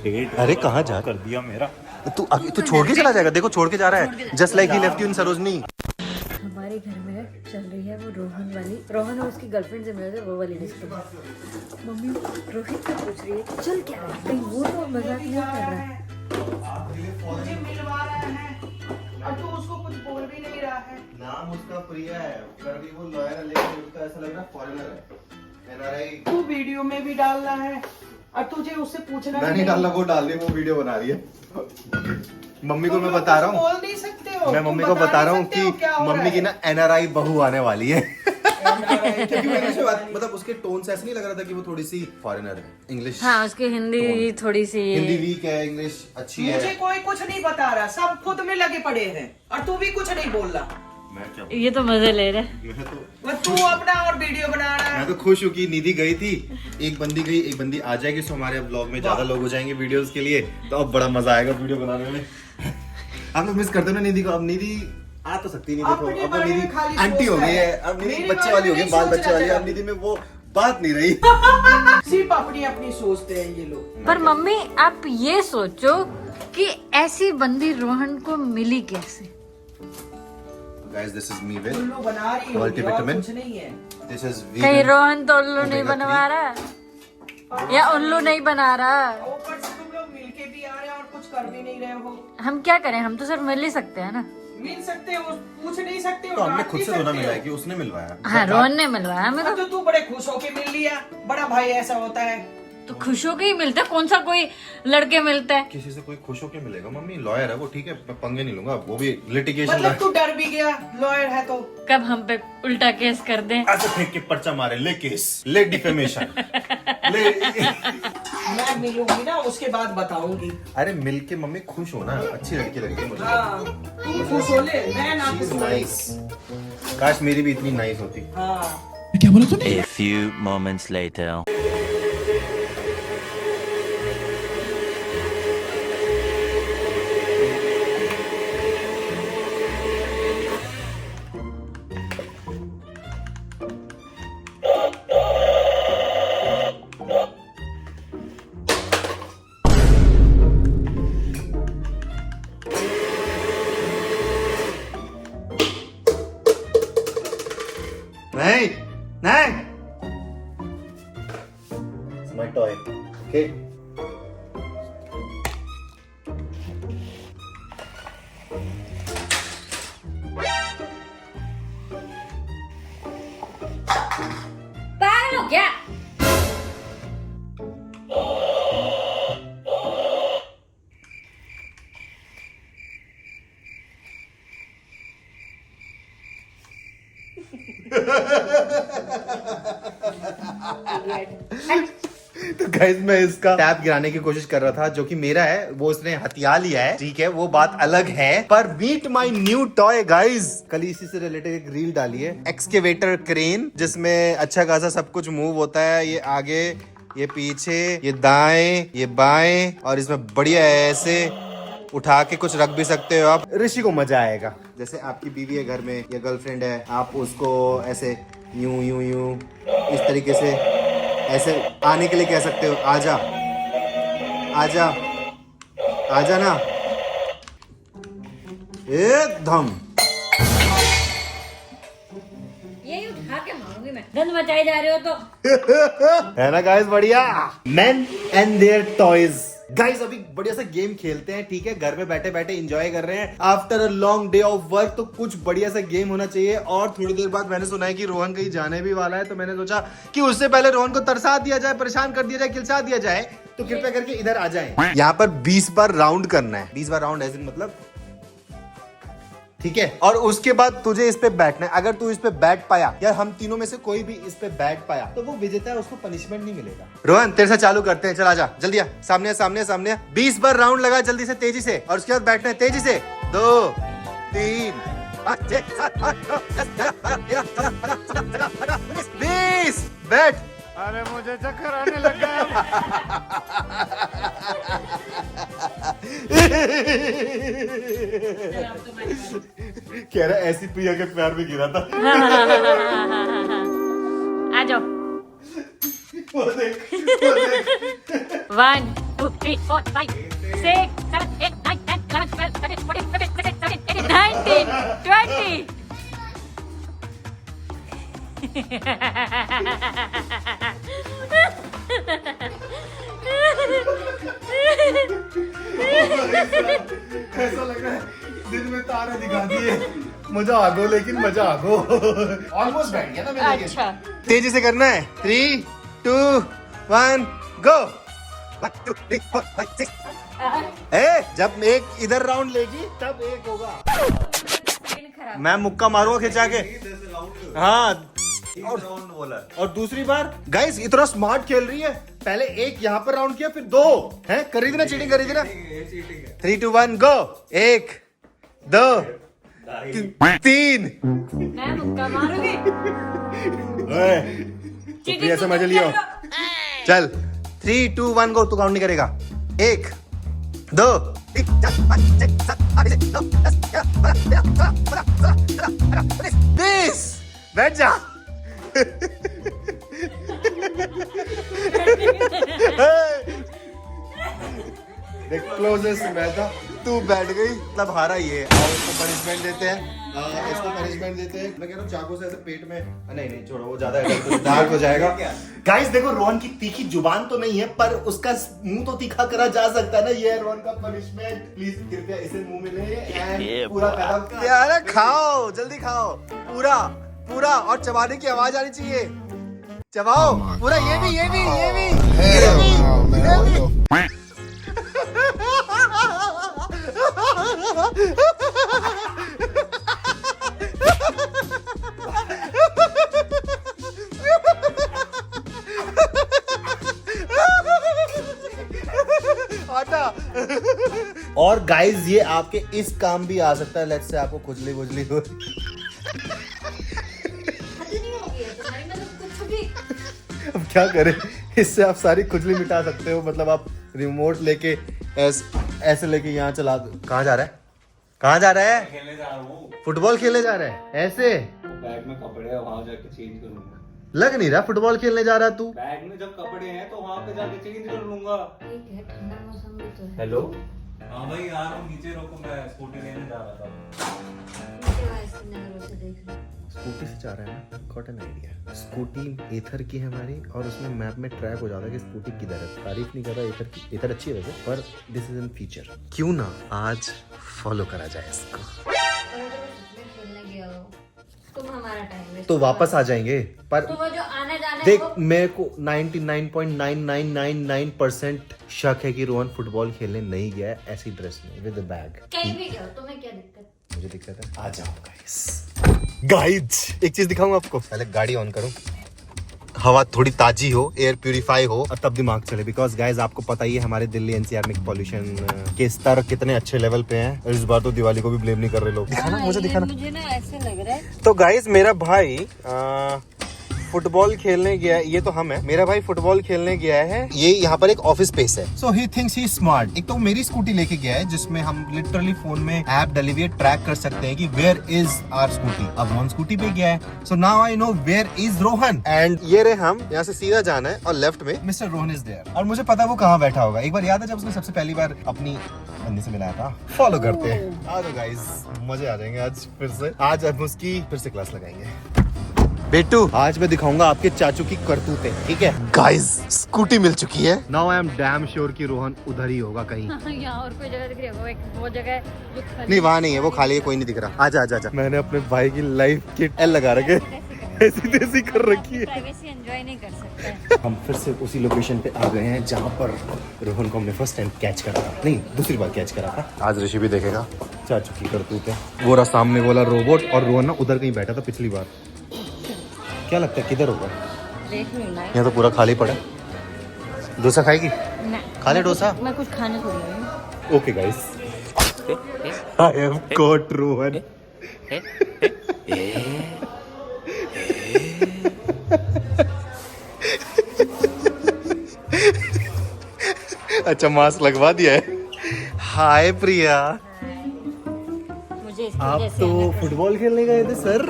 अरे कहाँ जा कर दिया मेरा। तू छोड़ के चला जाएगा। देखो छोड़ के जा रहा है, just like he left you in Sarojini. हमारे घर में चल रही है वो रोहन वाली, रोहन और उसकी गर्लफ्रेंड से मिले थे वो वाली डिस्कशन। मम्मी रोहित से पूछ रही है चल क्या रहा है, कहीं वो तो मजाक नहीं कर रहा है। मुझे मिलवा रहा है और तू उसको कुछ बोल भी नहीं रहा है। नाम उसका प्रिया है, पर भी वो लॉयर है, लेकिन उसका ऐसा लग रहा है फॉरेनर है, एनआरआई। तू वीडियो में भी डालना है और तुझे उससे पूछना मैं नहीं डालना, वो डाल रही है, वो वीडियो बना रही है। मम्मी को मैं बता रहा हूँ, बोल नहीं सकते हो। मैं मम्मी को बता रहा हूँ कि मम्मी की ना एनआरआई बहू आने वाली है। क्योंकि मैंने से बात, मतलब उसके टोन से ऐसा नहीं लग रहा था कि वो थोड़ी सी फॉरेनर है। इंग्लिश, हाँ उसकी हिंदी थोड़ी सी, हिंदी वीक है, इंग्लिश अच्छी है। मुझे कोई कुछ नहीं बता रहा, सब खुद में लगे पड़े हैं और तू भी कुछ नहीं बोल रहा। मैं क्या, ये तो मजे ले रहे। वो तू अपना और वीडियो बना रहा है। मैं तो खुश हूँ कि निधि गई थी, एक बंदी गई, एक बंदी आ जाएगी, तो हमारे ब्लॉग में ज्यादा लोग हो जाएंगे वीडियोस के लिए, तो अब बड़ा मजा आएगा वीडियो बनाने में। आप लोग मिस करते हो ना निधि को। अब निधि आ तो सकती नहीं, देखो अब निधि आंटी हो गई है, अब निधि बच्चे वाली हो गई, बाल बच्चे वाली है, अब निधि में वो बात नहीं रही। सिर्फ अपनी अपनी सोचते हैं ये लोग। पर मम्मी आप ये सोचो कि ऐसी बंदी रोहन को मिली कैसे। Guys, this is me with उल्लू बना रही हो, multivitamin. कुछ नहीं है। This is कहीं vegan. रोहन तो उल्लू नहीं Omega बनवा रहा या उल्लू नहीं बना रहा। ऊपर से तुम लोग मिलके भी आ रहे हो और कुछ कर भी नहीं रहे हो। हम क्या करें, हम तो सिर्फ मिल ही सकते हैं ना। मिल सकते हो, पूछ नहीं सकते हो, तो हमने डांट खुद नहीं से रोना सकते मिला हो। है कि उसने मिलवाया। हाँ रोहन ने मिलवाया हमें तो तू बड़े खुश होके मिल लिया, बड़ा भाई ऐसा होता है। तो खुश होके ही मिलता है, कौन सा कोई लड़के मिलता है। किसी से कोई खुश होके मिलेगा। मम्मी लॉयर है वो, ठीक है, मैं पंगे नहीं लूंगा, वो भी लिटिगेशन। मतलब तू डर भी गया, लॉयर है तो। कब हम पे उल्टा केस कर दें। ऐसे फेंक के पर्चा मारे, ले केस, ले डिफेमेशन, ले। मैं मिलूंगी ना उसके बाद बताऊंगी। अरे मिल के मम्मी खुश हो ना, अच्छी लड़की लगी मुझे। हाँ, तू खुश हो ले, मैं ना खुश हो। नाइस, काश मेरी भी इतनी नाइस होती। हाँ। A few moments later. नहीं नहीं, it's my toy, okay? पागल हो क्या। तो गाइस मैं इसका टैप गिराने की कोशिश कर रहा था, जो कि मेरा है, वो उसने हथिया लिया है, ठीक है, वो बात अलग है। पर meet my new toy guys, कल इसी से रिलेटेड एक रील डाली है, एक्सकेवेटर क्रेन, जिसमें अच्छा खासा सब कुछ मूव होता है, ये आगे, ये पीछे, ये दाएं, ये बाएं, और इसमें बढ़िया है, ऐसे उठा के कुछ रख भी सकते हो आप। ऋषि को मजा आएगा। जैसे आपकी बीवी है घर में या गर्लफ्रेंड है, आप उसको ऐसे यूं यूं यूं इस तरीके से ऐसे आने के लिए कह सकते हो, आजा आजा आजा ना, एकदम यही उठा के मारूंगी मैं, गंद मचाए जा रहे हो तो। है ना गाइस, बढ़िया। Men and their toys। Guys अभी बढ़िया सा गेम खेलते हैं, ठीक है, घर में बैठे बैठे एंजॉय कर रहे हैं after a long day of work, तो कुछ बढ़िया सा गेम होना चाहिए। और थोड़ी देर बाद मैंने सुना है कि रोहन कहीं जाने भी वाला है, तो मैंने सोचा कि उससे पहले रोहन को तरसा दिया जाए, परेशान कर दिया जाए, खिलसा दिया जाए, तो कृपया करके इधर आ जाएं। यहाँ पर 20 बार राउंड करना है, 20 बार राउंड ऐसे मतलब, ठीक है, और उसके बाद तुझे इस पे बैठना है। अगर तू इस पे बैठ पाया या हम तीनों में से कोई भी इस पे बैठ पाया तो वो विजेता है, उसको पनिशमेंट नहीं मिलेगा। रोहन तेरे से चालू करते हैं, चल आजा जल्दी आ, सामने सामने सामने। 20 बार राउंड लगा जल्दी से, तेजी से, और उसके बाद बैठना है तेजी से। 2 3 5 6 7 8 9 10 20 बैठ। अरे मुझे चक्कर आने लग गया। कह रहा ऐसी प्रिया के प्यार में गिरा था। आ जाओ। 1 2 3, 4, 5, 6, 7, 8, 9, 10, 11, 12, 13, 14, 15, 16, 17, 18, 19, 20. ऐसा लग रहा है दिन में तारे दिखा दिए। मजा आ गो, लेकिन मजा आ गो। ऑलमोस्ट बैठ गया ना मेरे लिए। अच्छा तेजी से करना है। 3, 2, 1 गो। 1 2 3 4 5 6। ए, जब एक इधर राउंड लेगी तब एक होगा। मैं मुक्का मारूंगा खिंचा के। हाँ, और दूसरी बार गाइस इतना स्मार्ट खेल रही है। पहले एक यहाँ पर राउंड किया, फिर 2 है। करी थी ना चीटिंग, करी थी ना। 3 2 1 गो। 1 2 3। मैं मुक्का मारूंगी। चीटिंग समझ लियो। चल 3 2 1 गो। तू काउंट नहीं करेगा। 1 2 3 4 5 6 7 8 9 10 11 12 13 20। बैठ जा। देख क्लोजेस्ट मैं था, तू बैठ गई तब हारा ये। और इसको पनिशमेंट देते हैं। इसको पनिशमेंट देते हैं। मैं कह रहा हूँ चाकू से ऐसे पेट में, नहीं नहीं छोड़ो, वो ज्यादा डार्क हो जाएगा। गाइस देखो, रोहन की तीखी जुबान तो नहीं है, पर उसका मुंह तो तीखा करा जा सकता है ना। ये है रोहन का पनिशमेंट। प्लीज कृपया इसे मुंह में ले एंड पूरा खत्म। यार खाओ, जल्दी खाओ पूरा पूरा, और चबाने की आवाज आनी चाहिए। चबाओ पूरा। ये भी ये भी ये भी ये भी। और गाइस ये आपके इस काम भी आ सकता है। लेट्स से आपको खुजली बुजली हो। अब क्या करें, इससे आप सारी खुजली मिटा सकते हो। मतलब आप रिमोट लेके ऐसे लेके यहाँ चला दो। कहाँ जा रहा है, कहाँ जा रहा है? खेलने जा रहा हूँ। फुटबॉल खेलने जा रहा है ऐसे? बैग में कपड़े है, वहाँ जाके चेंज करूंगा। लग नहीं रहा फुटबॉल खेलने जा रहा तू। बैग में जब कपड़े हैं तो वहाँ पे जाके चेंज कर लूंगा। ठीक है, ठंडा मौसम भी तो है। हेलो, हाँ भाई यार तुम नीचे रोको, मैं स्कूटी लेने जा रहा था। स्कूटी से जा रहा है ना, गॉट एन आइडिया। स्कूटी एथर की है हमारी, और उसमें मैप में ट्रैक हो जाता है कि स्कूटी किधर है। तारीफ नहीं कर रहा एथर की, एथर अच्छी है वैसे, पर दिस इज एन फीचर। क्यों ना आज फॉलो करा जाए इसको। तुम हमारा टाइम वेस्ट तो वापस आ जाएंगे, पर तो वो जो आने जाने देख वो... मेरे को 99.9999% शक है कि रोहन फुटबॉल खेलने नहीं गया है ऐसी ड्रेस में विद बैग। कहीं भी जाओ, तुम्हें क्या दिक्कत? मुझे दिक्कत है। आ जाओ गाइस, एक चीज दिखाऊंगा आपको। पहले गाड़ी ऑन करूं, हवा थोड़ी ताजी हो, एयर प्यूरिफाई हो, और तब दिमाग चले। बिकॉज गाइस आपको पता ही है हमारे दिल्ली एनसीआर में पॉल्यूशन के स्तर कितने अच्छे लेवल पे हैं। और इस बार तो दिवाली को भी ब्लेम नहीं कर रहे लोग। दिखाना मुझे, दिखाना। मुझे ना ऐसे लग रहा है। तो गाइस मेरा भाई फुटबॉल खेलने गया है। ये तो हम है, मेरा भाई फुटबॉल खेलने गया है। ये यहाँ पर एक ऑफिस स्पेस है। सो ही थिंक्स ही स्मार्ट। एक तो मेरी स्कूटी लेके गया है, जिसमें हम लिटरली फोन में ऐप डाली हुई ट्रैक कर सकते हैं कि वेयर इज आवर स्कूटी। अब रोहन स्कूटी पे गया है, so now I know where is Rohan. And ये रहे हम, यहाँ से सीधा जाना है और लेफ्ट में मिस्टर रोहन इज देयर। और मुझे पता है वो कहाँ बैठा होगा। एक बार याद है जब उसने सबसे पहली बार अपनी बंदी से मिलाया था। फॉलो करते हैं। आ जाओ गाइस, मजे आ जाएंगे आज फिर से। आज हम उसकी फिर से क्लास लगाएंगे। बेटू आज मैं दिखाऊंगा आपके चाचू की करतूतें, ठीक है? गाइस स्कूटी मिल चुकी है। Now I am damn sure कि रोहन उधर ही होगा कहीं। यहाँ और कोई जगह दिख रही है? वो एक वो जगह है जो खाली नहीं, वहाँ नहीं है, वो खाली है, कोई नहीं दिख रहा। आजा आजा आजा। मैंने अपने भाई की लाइफ किट एल लगा रखे, ऐसी तैसी कर रखी है। प्राइवेसी एंजॉय नहीं कर सकते। हम फिर से उसी लोकेशन पे आ गए हैं जहाँ पर रोहन को हमने फर्स्ट टाइम कैच करा था। नहीं, दूसरी बार कैच करा था। आज ऋषि भी देखेगा चाचू की करतूतें। वो रहा सामने वाला रोबोट, और रोहन ना उधर कहीं बैठा था पिछली बार। क्या लगता है किधर होगा? देख लूँ। यहाँ तो पूरा खाली पड़ा। डोसा खाएगी? खा ले डोसा। मैं कुछ खाने को नहीं हूँ। Okay guys, I have caught Rohan. अच्छा मास्क लगवा दिया है। हाय प्रिया, मुझे आप तो फुटबॉल खेलने गए थे सर?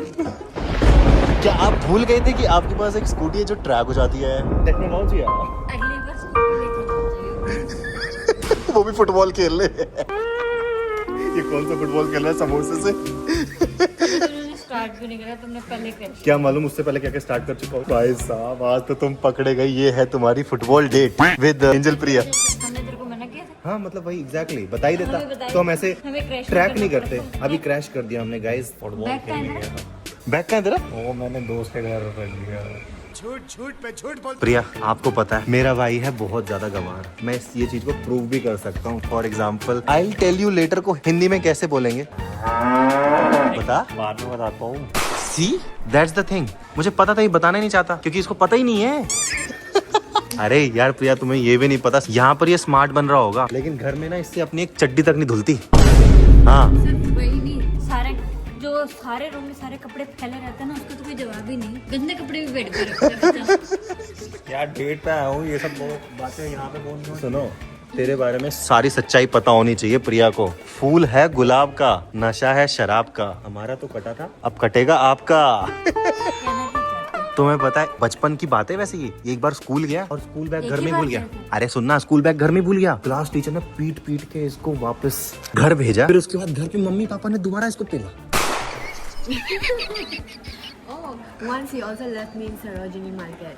क्या आप भूल गए थे कि आपके पास एक स्कूटी है जो ट्रैक हो जाती है? टेक्नोलॉजी है। अगली बार स्कूटी लेके जाओ। वो भी फुटबॉल खेल ले। ये कौन सा फुटबॉल खेल रहा है समोसे से? स्टार्ट भी नहीं करा तुमने, पहले कर। क्या मालूम उससे पहले क्या क्या स्टार्ट कर चुका हूँ। भाई साहब आज तो तुम पकड़े गए। ये है तुम्हारी फुटबॉल डेट विद एंजल प्रिया। हमने तेरे को मना किया था। हाँ मतलब वही एग्जैक्टली बता ही देता हमें बताया। तो हम ऐसे हमें क्रैश ट्रैक नहीं करना करते। अभी क्रैश कर दिया हमने गाइस। फुटबॉल बैग का है खेलने ना? गया था। बैग कहाँ है तेरा? वो मैंने दोस्त के घर रख दिया। प्रिया आपको पता है मेरा भाई है बहुत ज्यादा गंवार। मैं ये चीज को प्रूव भी कर सकता हूँ। For example I tell you letter को हिंदी में कैसे बोलेंगे बता? बाद में बताता हूँ। See that's the thing. मुझे पता था, ये बताना ही नहीं चाहता क्योंकि इसको पता ही नहीं है। अरे यार प्रिया तुम्हें ये भी नहीं पता, यहाँ पर ये स्मार्ट बन रहा होगा लेकिन घर में ना इससे अपनी एक चड्डी तक नहीं धुलती। हाँ सिर्फ वही नहीं, सारे जो सारे रूम में सारे कपड़े फैले रहते हैं ना, उसका तो कोई जवाब ही नहीं। गंदे कपड़े भी बेड पे रखते रहते हैं। यार डेट पे आया हूँ, ये सब बातें यहाँ पे बोल। सुनो तेरे बारे में सारी सच्चाई पता होनी चाहिए प्रिया को। फूल है गुलाब का, नशा है शराब का। हमारा तो कटा था, अब कटेगा आपका। कहना क्या चाहते हो? तुम्हें पता है बचपन की बात है वैसे ये। एक बार स्कूल गया और स्कूल बैग एक घर ही में बार भूल गया। गया था? अरे सुनना, स्कूल बैग घर में भूल गया। क्लास टीचर ने पीट पीट के इसको वापस घर भेजा। फिर उसके बाद घर पे मम्मी पापा ने दोबारा इसको पेला। Oh, once he also left me in Sarojini Market.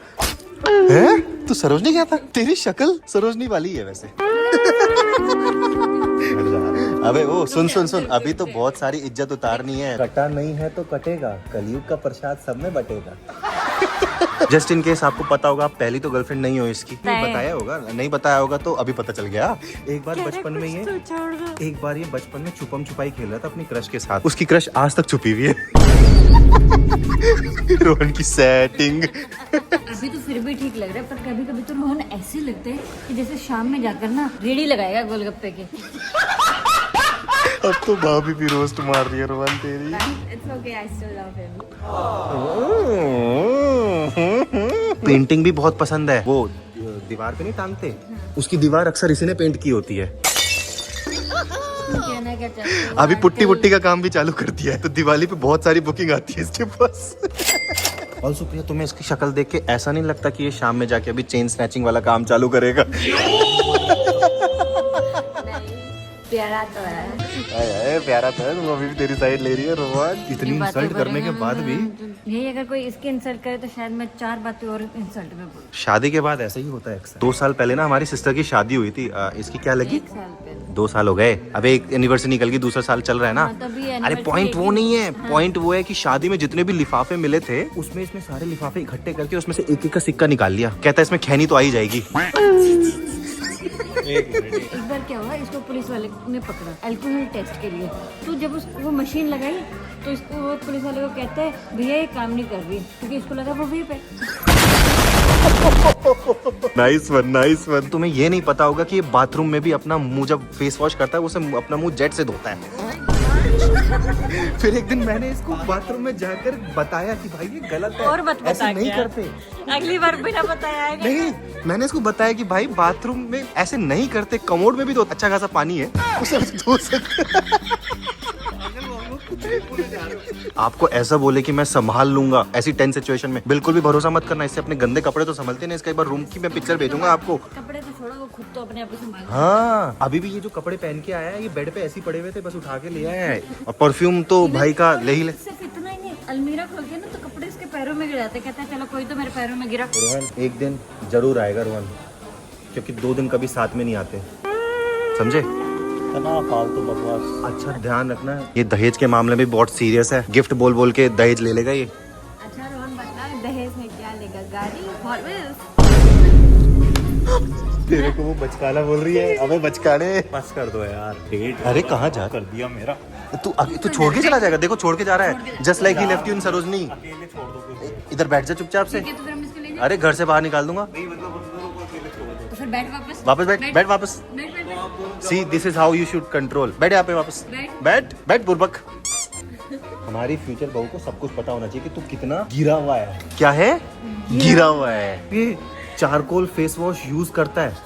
है? तू सरोजनी क्या था? तेरी शक्ल सरोजनी वाली है वैसे। अबे ओ सुन सुन सुन, अभी तो बहुत सारी इज्जत उतारनी है। कटा नहीं है तो कटेगा, कलयुग का प्रसाद सब में बटेगा। जस्ट इन केस आपको पता होगा, आप पहली तो गर्लफ्रेंड नहीं हो इसकी। नहीं बताया होगा, नहीं बताया होगा तो अभी पता चल गया। एक बार बचपन में ये बचपन में छुपम छुपाई खेल रहा था अपनी क्रश के साथ। उसकी क्रश आज तक छुपी हुई है। रोहन की सेटिंग। अभी तो फिर भी ठीक लग रहा है, पर कभी कभी तो रोहन ऐसे लगते हैं कि जैसे शाम में जाकर ना रेडी लगाएगा गोलगप्पे के। अब तो भाभी भी रोस्ट मार रही है रोहन तेरी। It's okay, I still love him. Painting भी बहुत पसंद है। वो दीवार पे नहीं टांगते, उसकी दीवार अक्सर इसी ने पेंट की होती है। कहना क्या चाहते हो? अभी पुट्टी पुट्टी का काम भी चालू कर दिया है, तो दिवाली पे बहुत सारी बुकिंग आती है इसके पास। ऑल्सो प्रिया तुम्हें इसकी शक्ल देख के ऐसा नहीं लगता कि ये शाम में जाके अभी चेन स्नैचिंग वाला काम चालू करेगा? प्यारा तो है। प्यारा तो है, तुम अभी भी तेरी साइड ले रही है रोहन। इतनी इंसल्ट करने के बाद भी यही अगर कोई इसकी इंसल्ट करे तो शायद मैं 4 बातें और इंसल्ट में बोलूं। शादी के बाद ऐसा ही होता है अक्सर। 2 साल पहले ना हमारी सिस्टर की शादी हुई थी। इसकी क्या लगी? 1 साल पहले। 2 साल हो गए। अब एक एनिवर्सरी निकल गई, दूसरा साल चल रहा है ना। हाँ, तभी अरे anniversary पॉइंट वो एक- नहीं है, पॉइंट वो है कि शादी में जितने भी लिफाफे मिले थे उसमें इसने सारे लिफाफे इकट्ठे करके उसमें से एक एक का सिक्का निकाल लिया। कहता है इसमें खैनी तो आ ही जाएगी। एक बार क्या हुआ, इसको पुलिस वाले ने पकड़ा अल्कोहल टेस्ट के लिए। तो जब वो मशीन लगाई तो इसको वो पुलिस वाले को कहता है भैया ये काम नहीं कर रही, क्योंकि इसको लगा वो वीप है। Nice one, nice one. तुम्हें ये नहीं पता होगा कि ये बाथरूम में भी अपना मुंह जब फेस वॉश करता है उसे अपना मुंह जेट से धोता है। फिर एक दिन मैंने इसको बाथरूम में जाकर बताया कि भाई ये गलत है, और मत बता ऐसे नहीं क्या? करते। अगली बार बिना बताया आएगा। नहीं, मैंने इसको बताया कि भाई बाथरूम में ऐसे नहीं करते, कमोड में भी तो अच्छा खासा पानी है, उसे धो सकते। आपको ऐसा बोले कि मैं संभाल लूंगा ऐसी टेंस सिचुएशन में, बिल्कुल भी भरोसा मत करना। इससे अपने गंदे कपड़े तो संभलते नहीं। इसका एक बार रूम की मैं पिक्चर भेजूंगा आपको। कपड़े तो छोड़ो, वो खुद तो अपने आप ही संभाल। हाँ अभी भी ये जो कपड़े पहन के आया है ये बेड पे ऐसे ही पड़े हुए थे, बस उठा के ले आया है। और परफ्यूम तो भाई का ले ही ले। सिर्फ इतना ही नहीं, अलमीरा खोल के ना तो कपड़े इसके पैरों में गिर जाते। कहता है चलो कोई तो मेरे पैरों में गिरा। रोहन एक दिन जरूर आएगा रोहन, क्योंकि 2 दिन कभी साथ में नहीं आते, समझे? इतना फालतू बकवास। अच्छा ध्यान रखना, ये दहेज के मामले में बहुत सीरियस है। गिफ्ट बोल बोल के दहेज ले लेगा ये। अच्छा रोहन बता, दहेज में क्या लेगा? गाड़ी? Hot wheels? तेरे को वो बचकाना बोल रही है। अबे बचकाने बस कर दो यार, डेट अरे कहाँ जा कर दिया मेरा। तू छोड़ के चला जाएगा। देखो छोड़ के जा रहा है, just like he left you in Sarojini. अकेले छोड़ दो कुछ। इधर बैठ जा चुपचाप से। ठीक है, तो फिर हम इसको ले जाएं। अरे घर से बाहर निकाल दूंगा। नहीं मतलब उन दोनों को अकेले छोड़ दो। तो फिर बैठ वापस। वापस बैठ, बैठ वापस। बैठ बैठ बैठ। See this is how you should control. बैठ यहाँ पे वापस। बैठ। बैठ बैठ बुर्बक। हमारी फ्यूचर बहू को सब कुछ पता होना चाहिए कि तू कितना गिरा हुआ है। क्या है? गिरा हुआ है। ये चारकोल फेस वॉश यूज करता है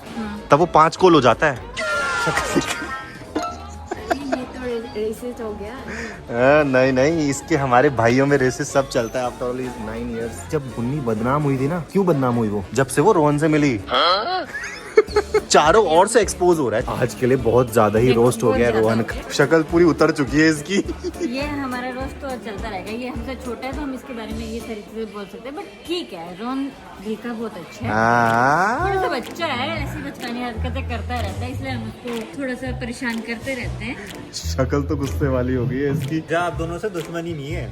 तब वो 5 कोल हो जाता है। ये तो रेसिस्ट हो गया। नहीं नहीं, इसके हमारे भाइयों में रेसेस सब चलता है। After all is 9 years. जब बुन्नी बदनाम हुई थी ना, क्यों बदनाम हुई वो? जब से वो रोहन से मिली। चारों ओर से एक्सपोज हो रहा है। आज के लिए बहुत ज्यादा ही रोस्ट हो गया है रोहन का, शक्ल पूरी उतर चुकी है इसकी। ये हमारा रोस्ट तो चलता रहेगा, ये हमसे छोटा है तो हम इसके बारे में ये सारी चीजें बोल सकते हैं, बट ठीक है, रोहन दिल का बहुत अच्छा है, थोड़ा सा बच्चा है, ऐसी बचकानी हरकतें करता रहता है, इसलिए हम उसको थोड़ा सा परेशान करते रहते हैं। शक्ल तो गुस्से वाली हो गई है इसकी। आप दोनों से दुश्मनी नहीं है,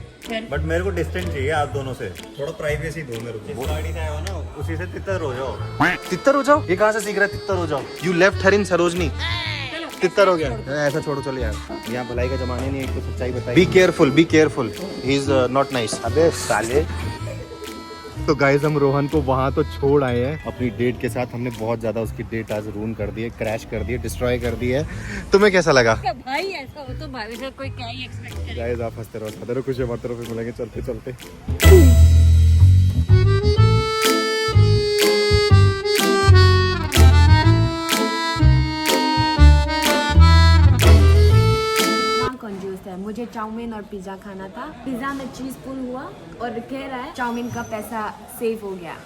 बट मेरे को डिस्टेंस चाहिए आप दोनों से, थोड़ा प्राइवेसी दो मेरे को। जिस गाड़ी से आए हो ना उसी से तितर हो जाओ। तितर हो जाओ? ये कहाँ से सीख रहा है तितर हो जाओ? यू लेफ्ट हर इन सरोजनी, तितर हो गया। ऐसा छोड़ो, चलो यार, यहाँ भलाई का जमाने नहीं, एक तो सच्चाई बताइए। Be careful, be careful, he is not nice. अबे साले। तो गाइज हम रोहन को वहाँ तो छोड़ आए हैं अपनी डेट के साथ। हमने बहुत ज्यादा उसकी डेट आज रून कर दी है, क्रैश कर दी है, डिस्ट्रॉय कर दी है। तुम्हें कैसा लगा? भाई ऐसा हो तो भाभी से कोई क्या ही एक्सपेक्ट करे। गाइज आप हंसते रहो, खुश है, मरते रहो, फिर मिलेंगे चलते चलते। कंजूस है, मुझे चाउमीन और पिज्जा खाना था, पिज्जा में चीज पुल हुआ और कह रहा है चाउमीन का पैसा सेव हो गया।